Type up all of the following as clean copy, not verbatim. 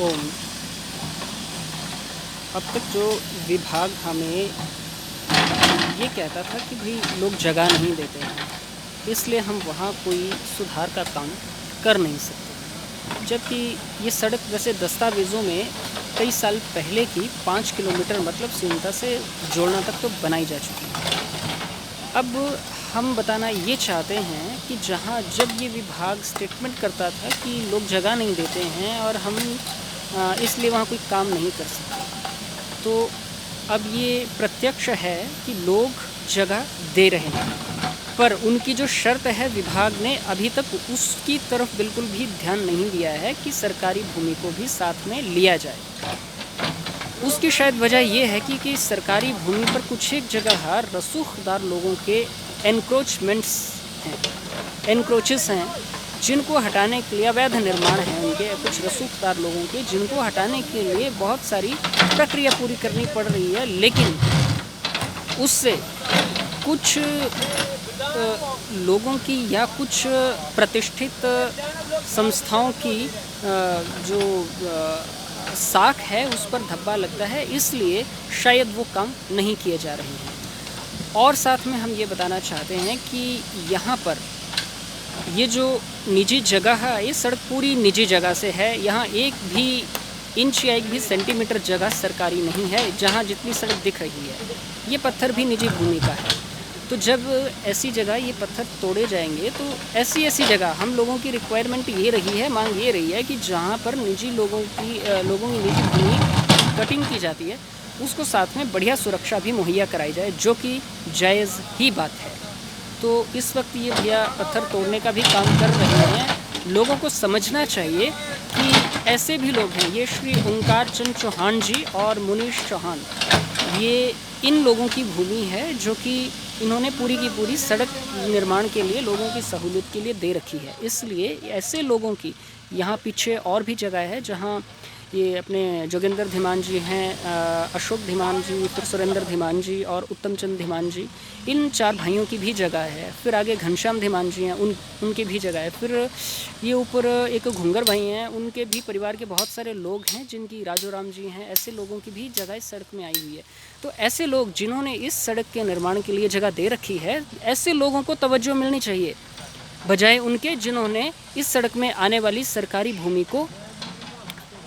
ओम। अब तक जो विभाग हमें ये कहता था कि भाई लोग जगह नहीं देते हैं, इसलिए हम वहाँ कोई सुधार का काम कर नहीं सकते, जबकि ये सड़क वैसे दस्तावेज़ों में कई साल पहले की 5 किलोमीटर मतलब सिमटा से जोड़ना तक तो बनाई जा चुकी है। अब हम बताना ये चाहते हैं कि जहाँ जब ये विभाग स्टेटमेंट करता था कि लोग जगह नहीं देते हैं और हम इसलिए वहाँ कोई काम नहीं कर सकते, तो अब ये प्रत्यक्ष है कि लोग जगह दे रहे हैं, पर उनकी जो शर्त है विभाग ने अभी तक उसकी तरफ बिल्कुल भी ध्यान नहीं दिया है कि सरकारी भूमि को भी साथ में लिया जाए। उसकी शायद वजह ये है कि सरकारी भूमि पर कुछ एक जगह रसूखदार लोगों के एनक्रोचमेंट्स हैं, एनक्रोचेस हैं, जिनको हटाने के लिए अवैध निर्माण है उनके कुछ रसूखदार लोगों के, जिनको हटाने के लिए बहुत सारी प्रक्रिया पूरी करनी पड़ रही है, लेकिन उससे कुछ लोगों की या कुछ प्रतिष्ठित संस्थाओं की जो साख है उस पर धब्बा लगता है, इसलिए शायद वो काम नहीं किए जा रहे हैं। और साथ में हम ये बताना चाहते हैं कि यहाँ पर ये जो निजी जगह है, ये सड़क पूरी निजी जगह से है, यहाँ एक भी इंच या एक भी सेंटीमीटर जगह सरकारी नहीं है। जहाँ जितनी सड़क दिख रही है ये पत्थर भी निजी भूमि का है। तो जब ऐसी जगह ये पत्थर तोड़े जाएंगे तो ऐसी जगह हम लोगों की रिक्वायरमेंट ये रही है, मांग ये रही है कि जहाँ पर निजी लोगों की निजी भूमि कटिंग की जाती है उसको साथ में बढ़िया सुरक्षा भी मुहैया कराई जाए, जो कि जायज़ ही बात है। तो इस वक्त ये भैया पत्थर तोड़ने का भी काम कर रहे हैं। लोगों को समझना चाहिए कि ऐसे भी लोग हैं, ये श्री ओंकार चंद चौहान जी और मुनीश चौहान, ये इन लोगों की भूमि है जो कि इन्होंने पूरी की पूरी सड़क निर्माण के लिए लोगों की सहूलियत के लिए दे रखी है। इसलिए ऐसे लोगों की यहाँ पीछे और भी जगह है जहाँ ये अपने जोगिंदर धीमान जी हैं, अशोक धीमान जी, फिर सुरेंद्र धीमान जी और उत्तम चंद धीमान जी, इन 4 भाइयों की भी जगह है। फिर आगे घनश्याम धीमान जी हैं, उनकी भी जगह है। फिर ये ऊपर एक घुंगर भाई हैं, उनके भी परिवार के बहुत सारे लोग हैं जिनकी राजू राम जी हैं, ऐसे लोगों की भी जगह इस सड़क में आई हुई है। तो ऐसे लोग जिन्होंने इस सड़क के निर्माण के लिए जगह दे रखी है, ऐसे लोगों को तवज्जो मिलनी चाहिए, बजाय उनके जिन्होंने इस सड़क में आने वाली सरकारी भूमि को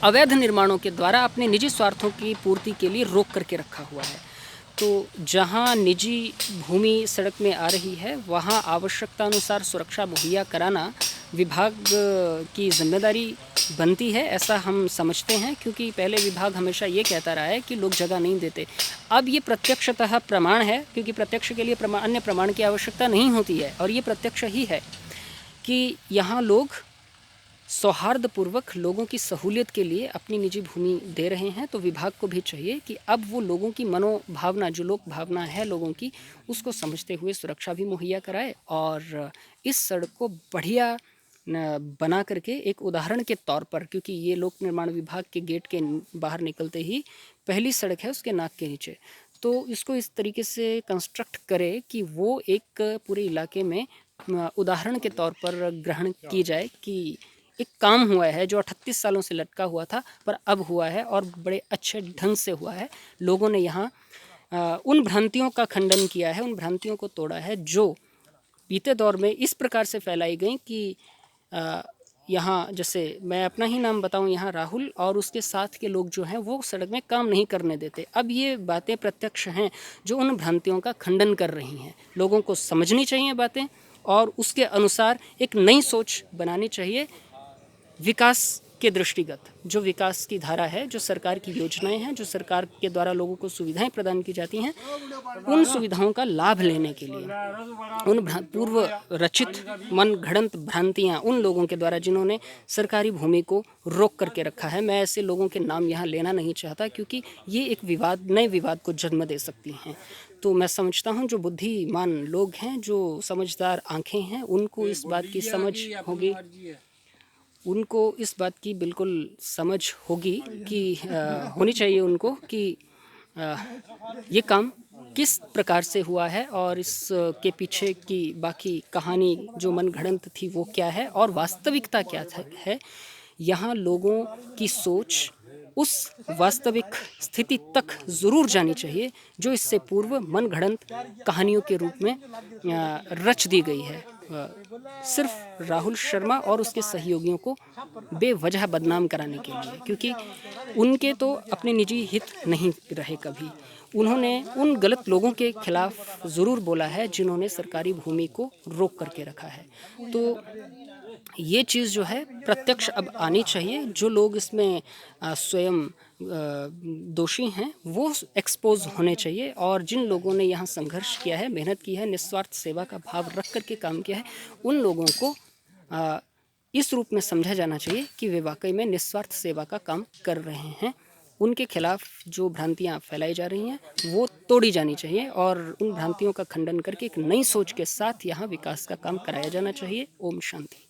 अवैध निर्माणों के द्वारा अपने निजी स्वार्थों की पूर्ति के लिए रोक करके रखा हुआ है। तो जहां निजी भूमि सड़क में आ रही है वहां आवश्यकता अनुसार सुरक्षा मुहैया कराना विभाग की जिम्मेदारी बनती है, ऐसा हम समझते हैं, क्योंकि पहले विभाग हमेशा ये कहता रहा है कि लोग जगह नहीं देते। अब ये प्रत्यक्षतः प्रमाण है, क्योंकि प्रत्यक्ष के लिए अन्य प्रमाण की आवश्यकता नहीं होती है, और ये प्रत्यक्ष ही है कि यहाँ लोग सौहार्दपूर्वक लोगों की सहूलियत के लिए अपनी निजी भूमि दे रहे हैं। तो विभाग को भी चाहिए कि अब वो लोगों की मनोभावना, जो लोक भावना है लोगों की, उसको समझते हुए सुरक्षा भी मुहैया कराए और इस सड़क को बढ़िया बना करके एक उदाहरण के तौर पर, क्योंकि ये लोक निर्माण विभाग के गेट के बाहर निकलते ही पहली सड़क है उसके नाक के नीचे, तो इसको इस तरीके से कंस्ट्रक्ट करे कि वो एक पूरे इलाके में उदाहरण के तौर पर ग्रहण की जाए कि एक काम हुआ है जो 38 सालों से लटका हुआ था, पर अब हुआ है और बड़े अच्छे ढंग से हुआ है। लोगों ने यहाँ उन भ्रांतियों का खंडन किया है, उन भ्रांतियों को तोड़ा है जो बीते दौर में इस प्रकार से फैलाई गई कि यहाँ, जैसे मैं अपना ही नाम बताऊं, यहाँ राहुल और उसके साथ के लोग जो हैं वो सड़क में काम नहीं करने देते। अब ये बातें प्रत्यक्ष हैं जो उन भ्रांतियों का खंडन कर रही हैं। लोगों को समझनी चाहिए बातें और उसके अनुसार एक नई सोच बनानी चाहिए। विकास के दृष्टिगत जो विकास की धारा है, जो सरकार की योजनाएं हैं, जो सरकार के द्वारा लोगों को सुविधाएं प्रदान की जाती हैं, उन सुविधाओं का लाभ लेने के लिए उन पूर्व रचित मन घड़ंत भ्रांतियां उन लोगों के द्वारा जिन्होंने सरकारी भूमि को रोक करके रखा है, मैं ऐसे लोगों के नाम यहाँ लेना नहीं चाहता क्योंकि ये एक विवाद, नए विवाद को जन्म दे सकती हैं। तो मैं समझता हूँ जो बुद्धिमान लोग हैं, जो समझदार आंखें हैं, उनको इस बात की समझ होगी, उनको इस बात की बिल्कुल समझ होगी कि होनी चाहिए उनको कि ये काम किस प्रकार से हुआ है और इसके पीछे की बाकी कहानी जो मनगढ़ंत थी वो क्या है और वास्तविकता क्या है। यहाँ लोगों की सोच उस वास्तविक स्थिति तक ज़रूर जानी चाहिए जो इससे पूर्व मनगढ़ंत कहानियों के रूप में रच दी गई है। सिर्फ राहुल शर्मा और उसके सहयोगियों को बेवजह बदनाम कराने के लिए, क्योंकि उनके तो अपने निजी हित नहीं रहे कभी। उन्होंने उन गलत लोगों के खिलाफ ज़रूर बोला है जिन्होंने सरकारी भूमि को रोक करके रखा है। तो ये चीज़ जो है प्रत्यक्ष अब आनी चाहिए। जो लोग इसमें स्वयं दोषी हैं वो एक्सपोज होने चाहिए, और जिन लोगों ने यहाँ संघर्ष किया है, मेहनत की है, निस्वार्थ सेवा का भाव रख करके काम किया है, उन लोगों को इस रूप में समझा जाना चाहिए कि वे वाकई में निस्वार्थ सेवा का काम कर रहे हैं। उनके खिलाफ जो भ्रांतियाँ फैलाई जा रही हैं वो तोड़ी जानी चाहिए, और उन भ्रांतियों का खंडन करके एक नई सोच के साथ यहाँ विकास का काम कराया जाना चाहिए। ओम शांति।